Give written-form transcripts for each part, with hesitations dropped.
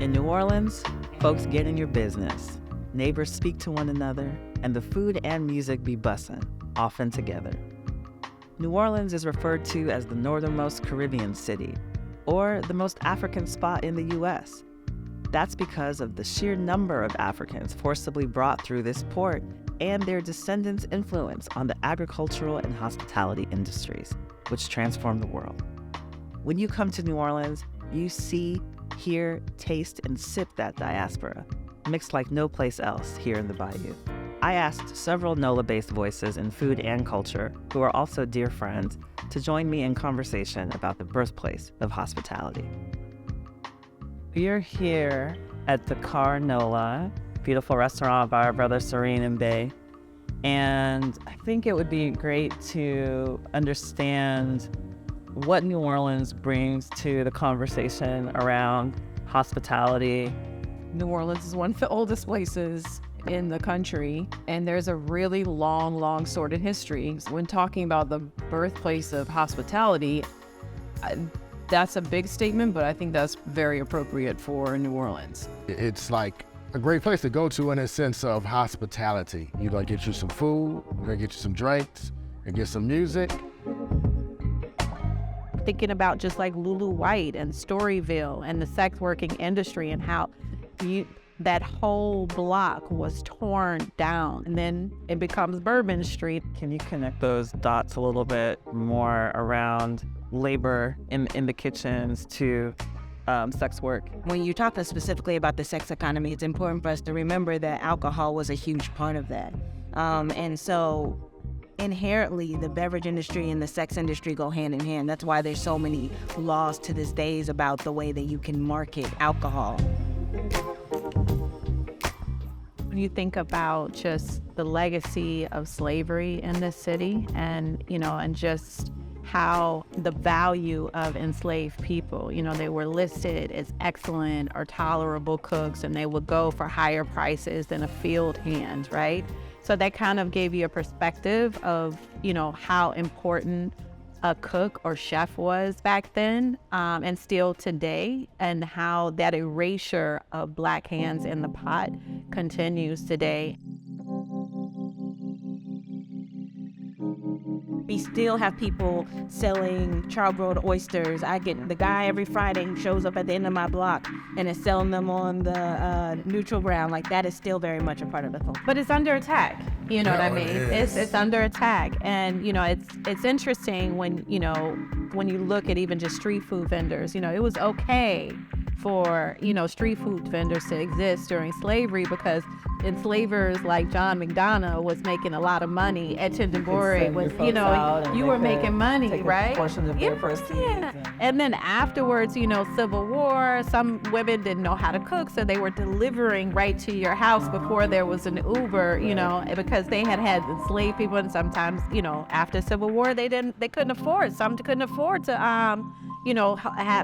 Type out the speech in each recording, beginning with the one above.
In New Orleans, folks get in your business, neighbors speak to one another, and the food and music be bussin', often together. New Orleans is referred to as the northernmost Caribbean city, or the most African spot in the U.S. That's because of the sheer number of Africans forcibly brought through this port and their descendants' influence on the agricultural and hospitality industries, which transformed the world. When you come to New Orleans, you see, hear, taste, and sip that diaspora, mixed like no place else here in the Bayou. I asked several NOLA-based voices in food and culture, who are also dear friends, to join me in conversation about the birthplace of hospitality. We're here at the Car NOLA, beautiful restaurant by our brother Serene and Bay. And I think it would be great to understand what New Orleans brings to the conversation around hospitality. New Orleans is one of the oldest places in the country, and there's a really long sordid history. When talking about the birthplace of hospitality, that's a big statement, but I think that's very appropriate for New Orleans. It's like a great place to go to in a sense of hospitality. You're gonna get you some food, you're gonna get you some drinks, and get some music. Thinking about just like Lulu White and Storyville and the sex working industry and how that whole block was torn down, and then it becomes Bourbon Street. Can you connect those dots a little bit more around labor in the kitchens to sex work? When you're talking specifically about the sex economy, it's important for us to remember that alcohol was a huge part of that. And so inherently, the beverage industry and the sex industry go hand in hand. That's why there's so many laws to this day about the way that you can market alcohol. When you think about just the legacy of slavery in this city and just how the value of enslaved people, they were listed as excellent or tolerable cooks, and they would go for higher prices than a field hand, right? So that kind of gave you a perspective of, how important a cook or chef was back then, and still today, and how that erasure of Black hands in the pot continues today. We still have people selling charbroiled oysters. I get the guy every Friday who shows up at the end of my block and is selling them on the neutral ground. Like, that is still very much a part of the culture. But it's under attack, what I mean? It's under attack. And, it's interesting when you look at even just street food vendors, it was okay for, street food vendors to exist during slavery because enslavers like John McDonough was making a lot of money. Et Tindabore was, you were making money, right? Yeah. And then afterwards, Civil War, some women didn't know how to cook, so they were delivering right to your house before there was an Uber, because they had enslaved people, and sometimes, after Civil War, they couldn't afford. Some couldn't afford to,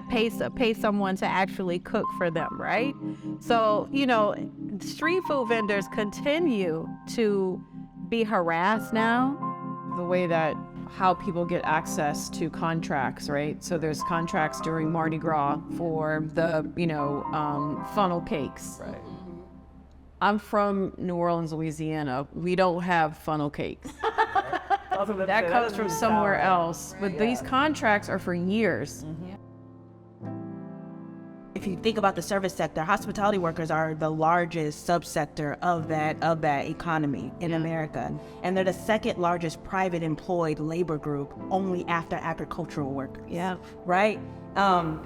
pay someone to actually cook for them, right? So, street food vendors continue to be harassed now. The way that how people get access to contracts, right? So there's contracts during Mardi Gras for the, funnel cakes. Right. I'm from New Orleans, Louisiana. We don't have funnel cakes. That comes from somewhere else, but these contracts are for years. Mm-hmm. If you think about the service sector, hospitality workers are the largest subsector of that economy in America. And they're the second largest private employed labor group, only after agricultural workers. Yeah. Right?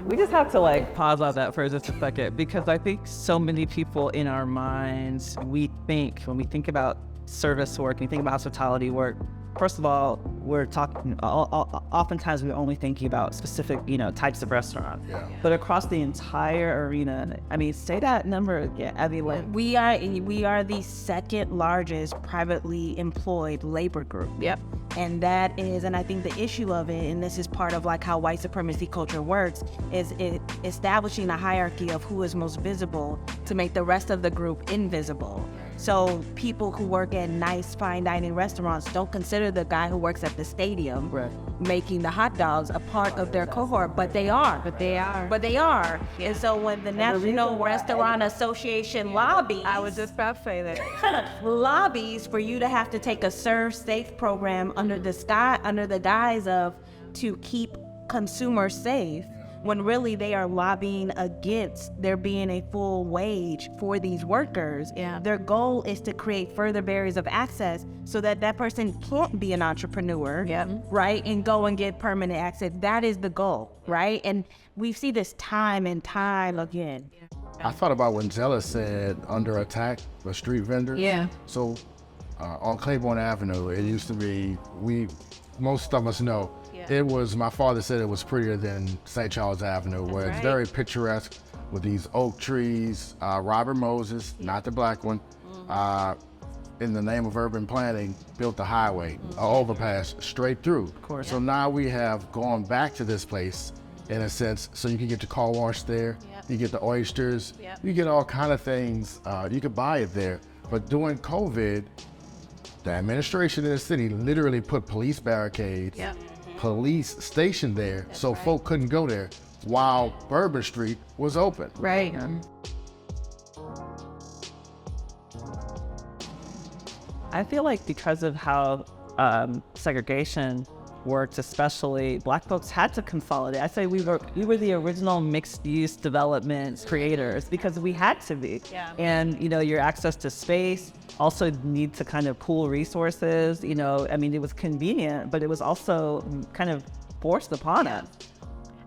We just have to pause on that for just a second, because I think so many people in our minds, when we think about service work, and we think about hospitality work, first of all, we're talking, oftentimes we're only thinking about specific, types of restaurants. Yeah. But across the entire arena, say that number again. We are the second largest privately employed labor group. Yep. And that is, and I think the issue of it, and this is part of how white supremacy culture works, is it establishing a hierarchy of who is most visible to make the rest of the group invisible. So people who work at nice fine dining restaurants don't consider the guy who works at the stadium making the hot dogs a part of their cohort, but they are. And so when the National Restaurant Association lobbies, I was just about to say that. lobbies for you to have to take a serve safe program under the guise of to keep consumers safe, when really they are lobbying against there being a full wage for these workers. Yeah. Their goal is to create further barriers of access so that that person can't be an entrepreneur, right, and go and get permanent access. That is the goal, right? And we see this time and time again. I thought about when Zella said under attack, the street vendors. Yeah. So on Claiborne Avenue, it used to be, most of us know, it was, my father said it was prettier than St. Charles Avenue, where it's very picturesque with these oak trees. Robert Moses, not the black one, in the name of urban planning, built the highway, an overpass straight through. Of course. So now we have gone back to this place in a sense, so you can get the car wash there, you get the oysters, you get all kind of things, you could buy it there. But during COVID, the administration in the city literally put police barricades, police stationed there, so folk couldn't go there while Bourbon Street was open. Right. I feel like because of how segregation worked, especially Black folks had to consolidate. I say we were the original mixed-use development creators because we had to be. And your access to space, also need to kind of pool resources. I mean, it was convenient, but it was also kind of forced upon us.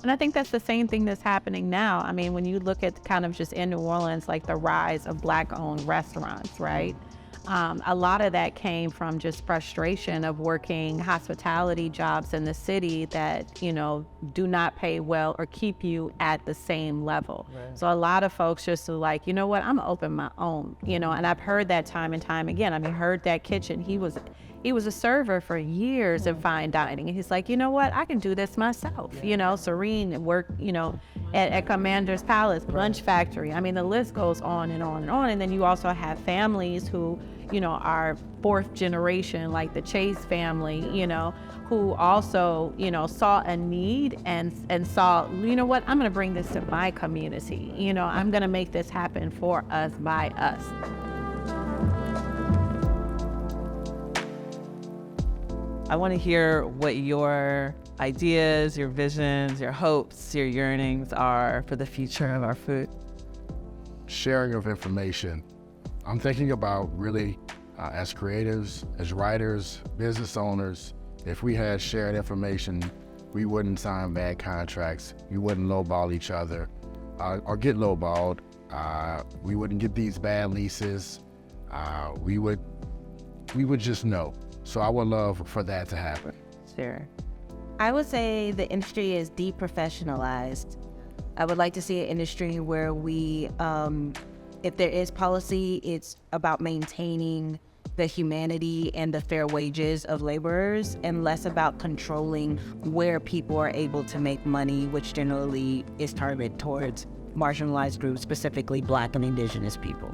And I think that's the same thing that's happening now. I mean, when you look at kind of just in New Orleans, like the rise of Black-owned restaurants, right? A lot of that came from just frustration of working hospitality jobs in the city that, do not pay well or keep you at the same level. So a lot of folks just are like, you know what, I'm gonna open my own, and I've heard that time and time again. I mean, heard that kitchen. He was a server for years in fine dining. And he's like, you know what, I can do this myself. Serene worked, at Commander's Palace, Lunch Factory. I mean, the list goes on and on and on. And then you also have families who, are fourth generation, like the Chase family, who also, saw a need and saw, you know what, I'm gonna bring this to my community. I'm gonna make this happen for us, by us. I want to hear what your ideas, your visions, your hopes, your yearnings are for the future of our food. Sharing of information. I'm thinking about really, as creatives, as writers, business owners, if we had shared information, we wouldn't sign bad contracts, we wouldn't lowball each other, or get lowballed, we wouldn't get these bad leases, we would just know. So I would love for that to happen. Sure. I would say the industry is deprofessionalized. I would like to see an industry where we, if there is policy, it's about maintaining the humanity and the fair wages of laborers, and less about controlling where people are able to make money, which generally is targeted towards marginalized groups, specifically Black and Indigenous people.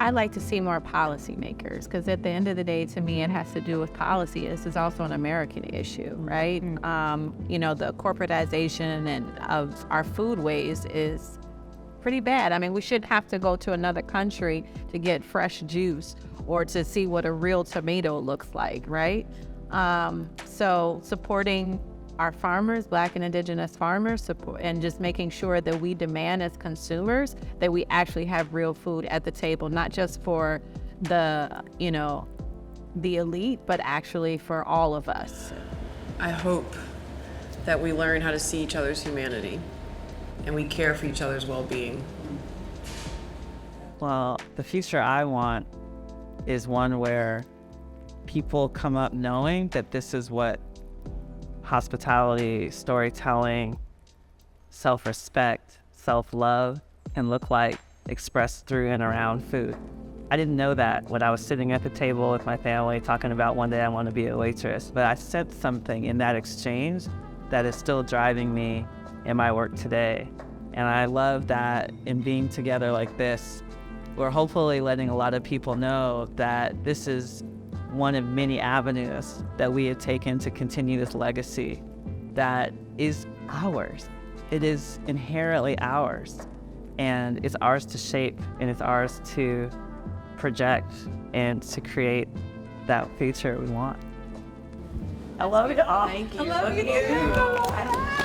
I'd like to see more policymakers, because at the end of the day, to me, it has to do with policy. This is also an American issue, right? The corporatization of our foodways is pretty bad. I mean, we shouldn't have to go to another country to get fresh juice or to see what a real tomato looks like, right? So supporting our farmers, Black and Indigenous farmers, and just making sure that we demand as consumers that we actually have real food at the table, not just for the elite, but actually for all of us. I hope that we learn how to see each other's humanity and we care for each other's well-being. Well, the future I want is one where people come up knowing that this is what hospitality, storytelling, self-respect, self-love can look like, expressed through and around food. I didn't know that when I was sitting at the table with my family talking about one day I want to be a waitress, but I sensed something in that exchange that is still driving me in my work today. And I love that in being together like this, we're hopefully letting a lot of people know that this is one of many avenues that we have taken to continue this legacy that is ours. It is inherently ours, and it's ours to shape, and it's ours to project and to create that future we want. I love you all. Thank you. I love you.